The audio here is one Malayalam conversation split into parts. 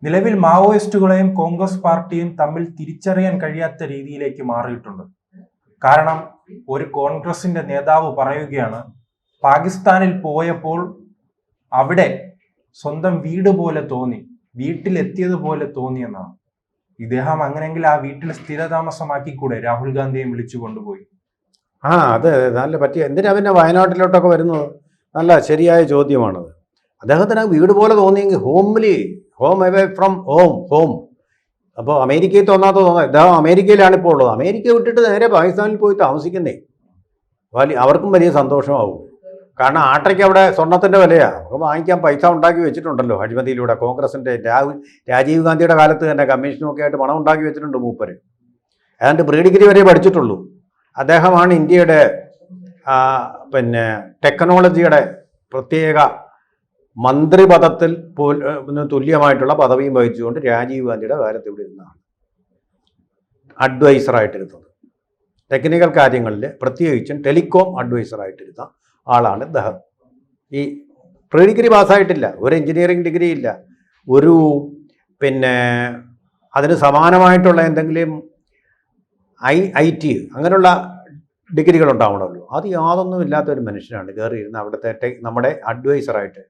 നിലവിൽ മാവോയിസ്റ്റുകളെയും കോൺഗ്രസ് പാർട്ടിയും തമ്മിൽ തിരിച്ചറിയാൻ കഴിയാത്ത രീതിയിലേക്ക് മാറിയിട്ടുണ്ട്. കാരണം ഒരു കോൺഗ്രസിന്റെ നേതാവ് പറയുകയാണ്, പാകിസ്ഥാനിൽ പോയപ്പോൾ അവിടെ സ്വന്തം വീട് പോലെ തോന്നി, വീട്ടിലെത്തിയതുപോലെ തോന്നിയെന്നാണ്. ഇദ്ദേഹം അങ്ങനെയെങ്കിൽ ആ വീട്ടിൽ സ്ഥിരതാമസമാക്കിക്കൂടെ? രാഹുൽ ഗാന്ധിയെ വിളിച്ചു കൊണ്ടുപോയി. അത് നല്ല പറ്റിയ. എന്തിനാ പിന്നെ വയനാട്ടിലോട്ടൊക്കെ വരുന്നത്? നല്ല ശരിയായ ചോദ്യമാണത്. അദ്ദേഹത്തിന് വീട് പോലെ തോന്നിയെങ്കിൽ ഹോം അവേ ഫ്രം ഹോം. അപ്പോൾ അമേരിക്കയിൽ തോന്നാത്ത ഇദ്ദേഹം അമേരിക്കയിലാണിപ്പോൾ ഉള്ളത്. അമേരിക്ക വിട്ടിട്ട് നേരെ പാകിസ്ഥാനിൽ പോയി താമസിക്കുന്നേ അവർക്കും വലിയ സന്തോഷമാവും. കാരണം ആട്ടയ്ക്ക് അവിടെ സ്വർണത്തിൻ്റെ വിലയാണ്. നമുക്ക് വാങ്ങിക്കാൻ പൈസ ഉണ്ടാക്കി വെച്ചിട്ടുണ്ടല്ലോ അഴിമതിയിലൂടെ. കോൺഗ്രസിൻ്റെ രാജീവ് ഗാന്ധിയുടെ കാലത്ത് തന്നെ കമ്മീഷനൊക്കെ ആയിട്ട് പണം ഉണ്ടാക്കി വെച്ചിട്ടുണ്ട് മൂപ്പര്. ഏതാണ്ട് പ്രീ ഡിഗ്രി വരെ പഠിച്ചിട്ടുള്ളൂ. അദ്ദേഹമാണ് ഇന്ത്യയുടെ ടെക്നോളജിയുടെ പ്രത്യേക മന്ത്രിപദത്തിൽ തുല്യമായിട്ടുള്ള പദവിയും വഹിച്ചുകൊണ്ട് രാജീവ് ഗാന്ധിയുടെ കാലത്ത് ഇവിടെ ഇരുന്നതാണ് അഡ്വൈസറായിട്ടിരുന്നത്. ടെക്നിക്കൽ കാര്യങ്ങളിൽ പ്രത്യേകിച്ചും ടെലികോം അഡ്വൈസറായിട്ടിരുന്ന ആളാണ് ഇദ്ദേഹം. ഈ പ്രീ ഡിഗ്രി പാസ്സായിട്ടില്ല, ഒരു എഞ്ചിനീയറിംഗ് ഡിഗ്രി ഇല്ല, ഒരു അതിന് സമാനമായിട്ടുള്ള എന്തെങ്കിലും IT അങ്ങനെയുള്ള ഡിഗ്രികൾ ഉണ്ടാവണമല്ലോ. അത് യാതൊന്നും ഇല്ലാത്തൊരു മനുഷ്യനാണ് കയറിയിരുന്ന അവിടുത്തെ നമ്മുടെ അഡ്വൈസറായിട്ട്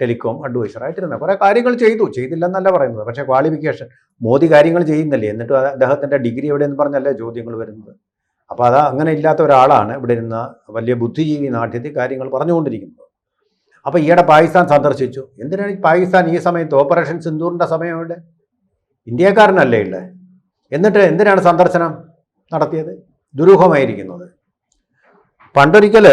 ടെലികോം അഡ്വൈസറായിട്ടിരുന്ന. കുറേ കാര്യങ്ങൾ ചെയ്തില്ലെന്നല്ല പറയുന്നത്. പക്ഷേ ക്വാളിഫിക്കേഷൻ മോദി കാര്യങ്ങൾ ചെയ്യുന്നില്ലേ, എന്നിട്ട് അദ്ദേഹത്തിൻ്റെ ഡിഗ്രി എവിടെയെന്ന് പറഞ്ഞല്ലേ ചോദ്യങ്ങൾ വരുന്നത്. അപ്പോൾ അത് അങ്ങനെ ഇല്ലാത്ത ഒരാളാണ് ഇവിടെ ഇരുന്ന വലിയ ബുദ്ധിജീവി നാട്യത്തിൽ കാര്യങ്ങൾ പറഞ്ഞുകൊണ്ടിരിക്കുന്നത്. അപ്പോൾ ഈയിടെ പാകിസ്ഥാൻ സന്ദർശിച്ചു. എന്തിനാണ് പാകിസ്ഥാൻ ഈ സമയത്ത് ഓപ്പറേഷൻ സിന്ദൂറിൻ്റെ സമയമുണ്ട്? ഇന്ത്യക്കാരനല്ലേ ഉള്ളത്. എന്നിട്ട് എന്തിനാണ് സന്ദർശനം നടത്തിയത്? ദുരൂഹമായിരിക്കുന്നത്. പണ്ടൊരിക്കൽ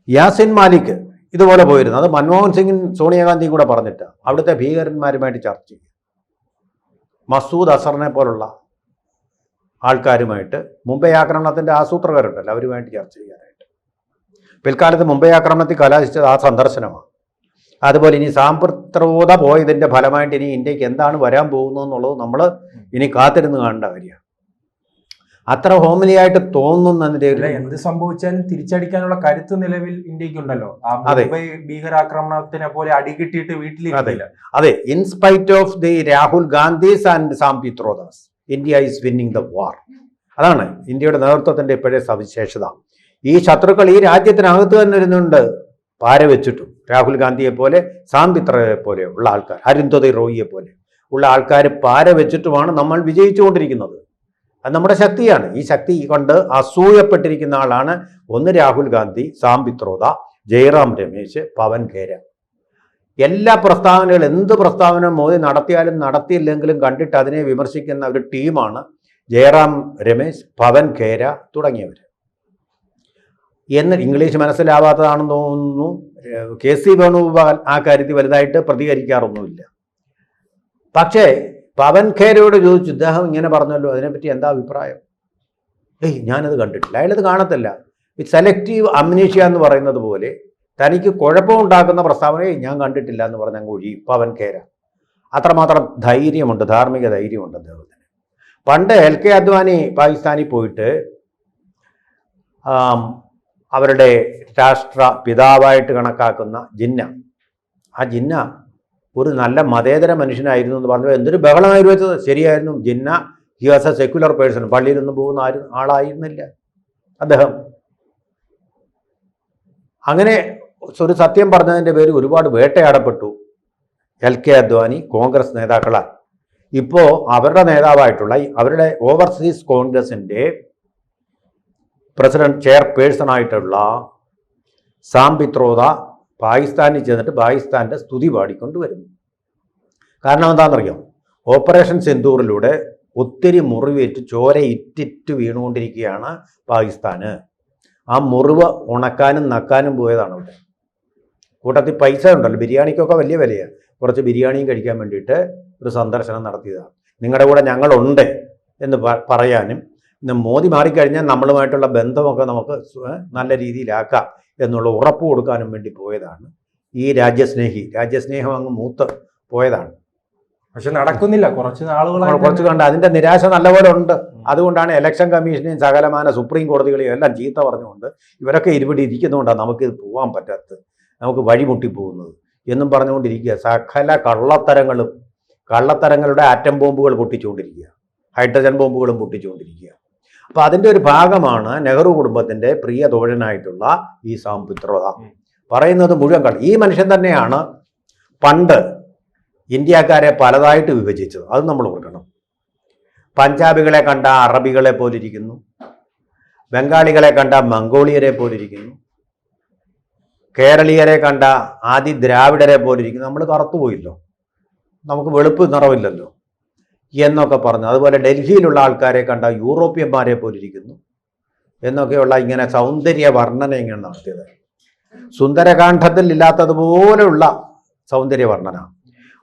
യാസിൻ മാലിക് ഇതുപോലെ പോയിരുന്നു. അത് മൻമോഹൻ സിംഗും സോണിയാഗാന്ധിയും കൂടെ പറഞ്ഞിട്ട് അവിടുത്തെ ഭീകരന്മാരുമായിട്ട് ചർച്ച ചെയ്യും. മസൂദ് അസറിനെ പോലുള്ള ആൾക്കാരുമായിട്ട്, മുംബൈ ആക്രമണത്തിൻ്റെ ആസൂത്രകരുണ്ടല്ലോ, അവരുമായിട്ട് ചർച്ച ചെയ്യാനായിട്ട്. പിൽക്കാലത്ത് മുംബൈ ആക്രമണത്തിൽ കലാശിച്ചത് ആ സന്ദർശനമാണ്. അതുപോലെ ഇനി സാമ്പ്രത്യോത പോയതിൻ്റെ ഫലമായിട്ട് ഇനി ഇന്ത്യക്ക് എന്താണ് വരാൻ പോകുന്നതെന്നുള്ളത് നമ്മൾ ഇനി കാത്തിരുന്ന് കാണേണ്ട കാര്യമാണ്. അത്ര ഹോമിലിയായിട്ട് തോന്നുന്നതിന്റെ എന്ത് സംഭവിച്ചാലും തിരിച്ചടിക്കാനുള്ള കരുത്ത് നിലവിൽ ഇന്ത്യക്കുണ്ടല്ലോ. ഭീകരാക്രമണത്തിനെ പോലെ അടികിട്ടിയിട്ട് വീട്ടിലില്ല. അതെ, in spite of the Rahul Gandhi's and Sam Pitroda's, India is winning the war. അതാണ് ഇന്ത്യയുടെ നേതൃത്വത്തിന്റെ ഇപ്പോഴേ സവിശേഷത. ഈ ശത്രുക്കൾ ഈ രാജ്യത്തിനകത്ത് തന്നെ ഇരുന്നുണ്ട് പാര വെച്ചിട്ടും. രാഹുൽ ഗാന്ധിയെ പോലെ, സാം പിത്രയെ പോലെ ഉള്ള ആൾക്കാർ, അരുന്ധതി റോയിയെ പോലെ ഉള്ള ആൾക്കാർ പാര വെച്ചിട്ടുമാണ് നമ്മൾ വിജയിച്ചുകൊണ്ടിരിക്കുന്നത്. അത് നമ്മുടെ ശക്തിയാണ്. ഈ ശക്തി കൊണ്ട് അസൂയപ്പെട്ടിരിക്കുന്ന ആളാണ് ഒന്ന് രാഹുൽ ഗാന്ധി, സാം പിത്രോദ, ജയറാം രമേശ്, പവൻ ഖേര. എല്ലാ പ്രസ്താവനകളും, എന്ത് പ്രസ്താവന മോദി നടത്തിയാലും നടത്തിയില്ലെങ്കിലും കണ്ടിട്ട് അതിനെ വിമർശിക്കുന്ന ഒരു ടീമാണ് ജയറാം രമേശ്, പവൻ ഖേര തുടങ്ങിയവർ. എന്ന് ഇംഗ്ലീഷ് മനസ്സിലാവാത്തതാണെന്ന് തോന്നുന്നു. KC വേണുഗോപാൽ ആ കാര്യത്തിൽ വലുതായിട്ട് പ്രതികരിക്കാറൊന്നുമില്ല. പക്ഷേ പവൻ ഖേരയോട് ചോദിച്ചു, ഇദ്ദേഹം ഇങ്ങനെ പറഞ്ഞല്ലോ, അതിനെപ്പറ്റി എന്താ അഭിപ്രായം? ഞാനത് കണ്ടിട്ടില്ല. അയാളത് കാണത്തില്ല. ഈ സെലക്റ്റീവ് അമ്നീഷ്യ എന്ന് പറയുന്നത് പോലെ തനിക്ക് കുഴപ്പമുണ്ടാക്കുന്ന പ്രസ്താവനയെ ഞാൻ കണ്ടിട്ടില്ല എന്ന് പറഞ്ഞ അങ്ങ് ഒഴിയും പവൻ ഖേര. അത്രമാത്രം ധൈര്യമുണ്ട്, ധാർമ്മിക ധൈര്യമുണ്ട് അദ്ദേഹത്തിന്. പണ്ട് LK അദ്വാനി പാകിസ്ഥാനിൽ പോയിട്ട് അവരുടെ രാഷ്ട്ര പിതാവായിട്ട് കണക്കാക്കുന്ന ആ ജിന്ന ഒരു നല്ല മതേതര മനുഷ്യനായിരുന്നു എന്ന് പറഞ്ഞു. എന്തൊരു ബഹളമായിരുന്നു വെച്ചത്. ശരിയായിരുന്നു. Jinnah he was a secular person. പള്ളിയിലൊന്നും പോകുന്ന ആളായിരുന്നില്ല അദ്ദേഹം. അങ്ങനെ ഒരു സത്യം പറഞ്ഞതിൻ്റെ പേര് ഒരുപാട് വേട്ടയാടപ്പെട്ടു LK അദ്വാനി കോൺഗ്രസ് നേതാക്കളാൽ. ഇപ്പോൾ അവരുടെ നേതാവായിട്ടുള്ള അവരുടെ ഓവർസീസ് കോൺഗ്രസിൻ്റെ പ്രസിഡന്റ് ചെയർപേഴ്സണായിട്ടുള്ള സാം പിത്രോദ പാകിസ്ഥാനിൽ ചെന്നിട്ട് പാകിസ്ഥാൻ്റെ സ്തുതി പാടിക്കൊണ്ടുവരുന്നു. കാരണം എന്താണെന്നറിയാം? ഓപ്പറേഷൻ സിന്ദൂറിലൂടെ ഒത്തിരി മുറിവേറ്റ് ചോര ഇറ്റിറ്റ് വീണുകൊണ്ടിരിക്കുകയാണ് പാകിസ്ഥാന്. ആ മുറിവ് ഉണക്കാനും നക്കാനും പോയതാണ് അവിടെ. കൂട്ടത്തിൽ പൈസ ഉണ്ടല്ലോ, ബിരിയാണിക്കൊക്കെ വലിയ വിലയാണ്. കുറച്ച് ബിരിയാണിയും കഴിക്കാൻ വേണ്ടിയിട്ട് ഒരു സന്ദർശനം നടത്തിയതാണ്. നിങ്ങളുടെ കൂടെ ഞങ്ങളുണ്ട് എന്ന് പറയാനും, മോദി മാറിക്കഴിഞ്ഞാൽ നമ്മളുമായിട്ടുള്ള ബന്ധമൊക്കെ നമുക്ക് നല്ല രീതിയിലാക്കാം എന്നുള്ള ഉറപ്പ് കൊടുക്കാനും വേണ്ടി പോയതാണ്. ഈ രാജ്യസ്നേഹം അങ്ങ് മൂത്ത് പോയതാണ്. പക്ഷെ നടക്കുന്നില്ല. കുറച്ച് കണ്ട് അതിൻ്റെ നിരാശ നല്ലപോലെ ഉണ്ട്. അതുകൊണ്ടാണ് ഇലക്ഷൻ കമ്മീഷനെയും സകലമാന സുപ്രീം കോടതികളെയും എല്ലാം ചീത്ത പറഞ്ഞുകൊണ്ട് ഇവരൊക്കെ ഇരുപിടി ഇരിക്കുന്നതുകൊണ്ടാണ് നമുക്കിത് പോകാൻ പറ്റാത്തത്, നമുക്ക് വഴിമുട്ടി പോകുന്നത്. എന്നും പറഞ്ഞുകൊണ്ടിരിക്കുക. സകല കള്ളത്തരങ്ങളുടെ ആറ്റം ബോംബുകൾ പൊട്ടിച്ചുകൊണ്ടിരിക്കുക, ഹൈഡ്രജൻ ബോംബുകളും പൊട്ടിച്ചുകൊണ്ടിരിക്കുക. അപ്പൊ അതിൻ്റെ ഒരു ഭാഗമാണ് നെഹ്റു കുടുംബത്തിന്റെ പ്രിയ തോഴനായിട്ടുള്ള ഈ സാം പിത്രോദ പറയുന്നത് മുഴുവൻ. ഈ മനുഷ്യൻ തന്നെയാണ് പണ്ട് ഇന്ത്യക്കാരെ പലതായിട്ട് വിഭജിച്ചത്. അത് നമ്മൾ ഓർക്കണം. പഞ്ചാബികളെ കണ്ട അറബികളെ പോലിരിക്കുന്നു, ബംഗാളികളെ കണ്ട മംഗോളിയരെ പോലിരിക്കുന്നു, കേരളീയരെ കണ്ട ആദി ദ്രാവിഡരെ പോലിരിക്കുന്നു. നമ്മൾ കറുത്തുപോയില്ലോ, നമുക്ക് വെളുപ്പ് നിറവില്ലല്ലോ എന്നൊക്കെ പറഞ്ഞു. അതുപോലെ ഡൽഹിയിലുള്ള ആൾക്കാരെ കണ്ട യൂറോപ്യന്മാരെ പോലിരിക്കുന്നു എന്നൊക്കെയുള്ള ഇങ്ങനെ സൗന്ദര്യ വർണ്ണന ഇങ്ങനെ നടത്തിയത്. സുന്ദരകാന്ഡത്തിൽ ഇല്ലാത്തതുപോലെയുള്ള സൗന്ദര്യ വർണ്ണന.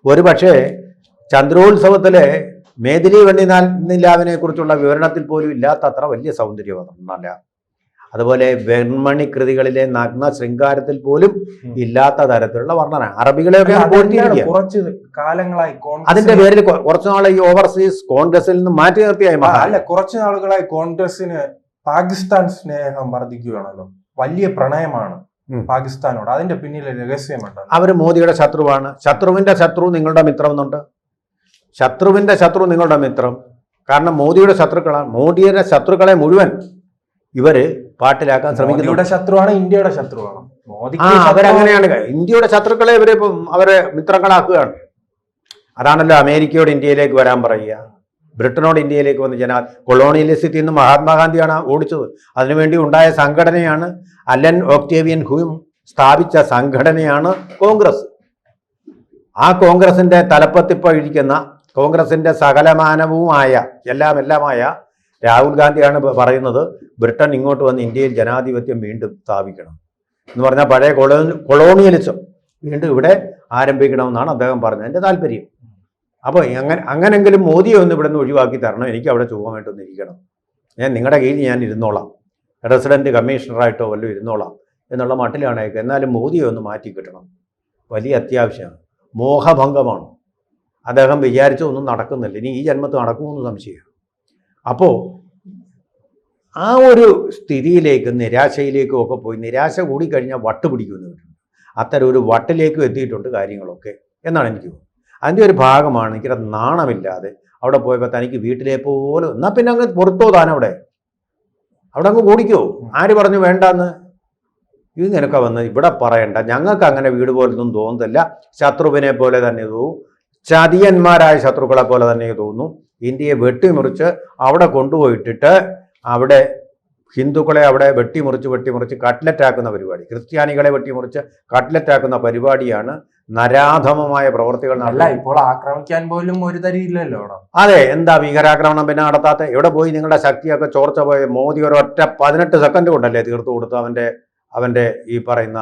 ഒരു പക്ഷേ ചന്ദ്രോത്സവത്തിലെ മേദിനി വെണ്ണിലാവിനെ കുറിച്ചുള്ള വിവരണത്തിൽ പോലും ഇല്ലാത്തത്ര വലിയ സൗന്ദര്യ വർണ്ണന. അതുപോലെ വെൺമണി കൃതികളിലെ നഗ്ന ശൃംഗാരത്തിൽ പോലും ഇല്ലാത്ത തരത്തിലുള്ള വർണ്ണന. അറബികളെയൊക്കെ കുറച്ച് കാലങ്ങളായി അതിന്റെ പേരിൽ കുറച്ചു നാളെ ഈ ഓവർസീസ് കോൺഗ്രസിൽ നിന്ന് മാറ്റി നിർത്തിയായി. അല്ല, കുറച്ചു നാളുകളായി കോൺഗ്രസിന് പാകിസ്ഥാൻ സ്നേഹം വർദ്ധിക്കുകയാണല്ലോ. വലിയ പ്രണയമാണ് പാകിസ്ഥാനോട്. അതിന്റെ പിന്നിലെ രഹസ്യമുണ്ട്. അവര് മോദിയുടെ ശത്രുവാണ്. ശത്രുവിന്റെ ശത്രു നിങ്ങളുടെ മിത്രം എന്നുണ്ട്. ശത്രുവിന്റെ ശത്രു നിങ്ങളുടെ മിത്രം. കാരണം മോദിയുടെ ശത്രുക്കളാണ്. മോദിയുടെ ശത്രുക്കളെ മുഴുവൻ ഇവര് പാട്ടിലാക്കാൻ ശ്രമിക്കുന്നു. ശത്രുവാണ്, ഇന്ത്യയുടെ ശത്രുവാണ് മോദി. അവരങ്ങനെയാണ്. ഇന്ത്യയുടെ ശത്രുക്കളെ ഇവരെ അവരെ മിത്രങ്ങളാക്കുകയാണ്. അതാണല്ലോ അമേരിക്കയോട് ഇന്ത്യയിലേക്ക് വരാൻ പറയുക, ബ്രിട്ടനോട് ഇന്ത്യയിലേക്ക് വന്ന് കൊളോണിയലിസത്തിൽ നിന്ന് മഹാത്മാഗാന്ധിയാണ് ഓടിച്ചത്. അതിനുവേണ്ടി ഉണ്ടായ സംഘടനയാണ് അലൻ ഒക്ടേവിയൻ ഹ്യൂം സ്ഥാപിച്ച സംഘടനയാണ് കോൺഗ്രസ്. ആ കോൺഗ്രസിന്റെ തലപ്പത്തിപ്പോൾ ഇരിക്കുന്ന കോൺഗ്രസിന്റെ സകലമാനവുമായ എല്ലാമായ രാഹുൽ ഗാന്ധിയാണ് പറയുന്നത് ബ്രിട്ടൻ ഇങ്ങോട്ട് വന്ന് ഇന്ത്യയിൽ ജനാധിപത്യം വീണ്ടും സ്ഥാപിക്കണം എന്ന് പറഞ്ഞാൽ പഴയ കൊളോണിയലിസം വീണ്ടും ഇവിടെ ആരംഭിക്കണമെന്നാണ് അദ്ദേഹം പറഞ്ഞത്. എൻ്റെ താല്പര്യം. അപ്പോൾ അങ്ങനെങ്കിലും മോദിയെ ഒന്ന് ഇവിടെ നിന്ന് ഒഴിവാക്കി തരണം, എനിക്ക് അവിടെ സുഖമായിട്ടൊന്ന് ഇരിക്കണം, ഞാൻ നിങ്ങളുടെ കീഴിൽ ഞാൻ ഇരുന്നോളാം, റെസിഡൻറ്റ് കമ്മീഷണറായിട്ടോ വല്ലതും ഇരുന്നോളാം എന്നുള്ള മട്ടിലാണ് അയക്കുക. എന്നാലും മോദിയെ ഒന്ന് മാറ്റി കിട്ടണം, വലിയ അത്യാവശ്യമാണ്. മോഹഭംഗമാണ്. അദ്ദേഹം വിചാരിച്ചതൊന്നും നടക്കുന്നില്ല. ഇനി ഈ ജന്മത്ത് നടക്കുമെന്ന് സംശയമാണ്. അപ്പോൾ ആ ഒരു സ്ഥിതിയിലേക്ക് നിരാശയിലേക്കും ഒക്കെ പോയി, നിരാശ കൂടിക്കഴിഞ്ഞാൽ വട്ട് പിടിക്കുമെന്ന് കിട്ടും. അത്തരം ഒരു വട്ടിലേക്കും എത്തിയിട്ടുണ്ട് കാര്യങ്ങളൊക്കെ എന്നാണ് എനിക്ക് തോന്നുന്നത്. അതിൻ്റെ ഒരു ഭാഗമാണ് എനിക്കത് നാണമില്ലാതെ അവിടെ പോയപ്പോൾ തനിക്ക് വീട്ടിലെ പോലെ എന്നാൽ പിന്നെ അങ്ങ് പുറത്തോ താനവിടെ അങ്ങ് കൂടിക്കോ. ആര് പറഞ്ഞു വേണ്ടാന്ന്? ഇത് നിനക്ക് വന്ന് ഇവിടെ പറയണ്ട, ഞങ്ങൾക്ക് അങ്ങനെ വീട് പോലൊന്നും തോന്നുന്നില്ല, ശത്രുവിനെ പോലെ തന്നെ തോന്നും, ചതിയന്മാരായ ശത്രുക്കളെ പോലെ തന്നെ തോന്നുന്നു. ഇന്ത്യയെ വെട്ടിമുറിച്ച് അവിടെ കൊണ്ടുപോയിട്ടിട്ട് അവിടെ ഹിന്ദുക്കളെ അവിടെ വെട്ടിമുറിച്ച് കട്ട്ലറ്റാക്കുന്ന പരിപാടി, ക്രിസ്ത്യാനികളെ വെട്ടിമുറിച്ച് കട്ട്ലറ്റാക്കുന്ന പരിപാടിയാണ്. നരാധമമായ പ്രവർത്തികൾ ഇപ്പോൾ ആക്രമിക്കാൻ പോലും ഒരു തരിയില്ലല്ലോ. അതെ, എന്താ ഭീകരാക്രമണം പിന്നെ നടത്താത്ത? എവിടെ പോയി നിങ്ങളുടെ ശക്തിയൊക്കെ ചോർച്ച പോയി? മോദി ഒരൊറ്റ 18 സെക്കൻഡ് കൊണ്ടല്ലേ തീർത്തു കൊടുത്തു അവന്റെ ഈ പറയുന്ന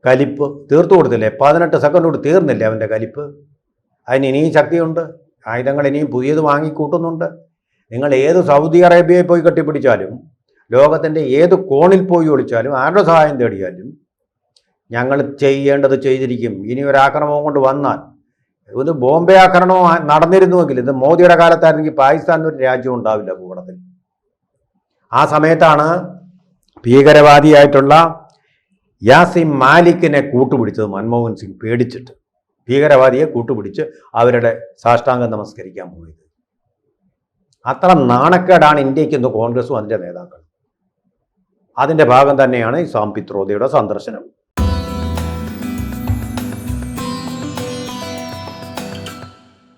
കലിപ്പ് തീർത്തു കൊടുത്തില്ലേ? 18 സെക്കൻഡ് കൊണ്ട് തീർന്നില്ലേ അവന്റെ കലിപ്പ്? അതിന് ഇനിയും ശക്തിയുണ്ട്, ആയുധങ്ങൾ ഇനിയും പുതിയത് വാങ്ങിക്കൂട്ടുന്നുണ്ട്. നിങ്ങൾ ഏത് സൗദി അറേബ്യയിൽ പോയി കെട്ടിപ്പിടിച്ചാലും, ലോകത്തിൻ്റെ ഏത് കോണിൽ പോയി ഒളിച്ചാലും, ആരുടെ സഹായം തേടിയാലും ഞങ്ങൾ ചെയ്യേണ്ടത് ചെയ്തിരിക്കും. ഇനി ഒരാക്രമണം കൊണ്ട് വന്നാൽ, ഇത് ബോംബെ ആക്രമണം നടന്നിരുന്നുവെങ്കിൽ, ഇത് മോദിയുടെ കാലത്തായിരുന്നെങ്കിൽ പാകിസ്ഥാൻ ഒരു രാജ്യം ഉണ്ടാവില്ല ഭൂപടത്തിൽ. ആ സമയത്താണ് ഭീകരവാദിയായിട്ടുള്ള യാസിം മാലിക്കിനെ കൂട്ടുപിടിച്ചത് മൻമോഹൻ സിംഗ് പേടിച്ചിട്ട്. ഭീകരവാദിയെ കൂട്ടുപിടിച്ച് അവരുടെ സാഷ്ടാംഗം നമസ്കരിക്കാൻ പോയത്. അത്ര നാണക്കേടാണ് ഇന്ത്യക്ക് ഇന്ന് കോൺഗ്രസും അതിൻ്റെ നേതാക്കൾ. അതിൻ്റെ ഭാഗം തന്നെയാണ് ഈ സാം പിത്രോദയുടെ സന്ദർശനം.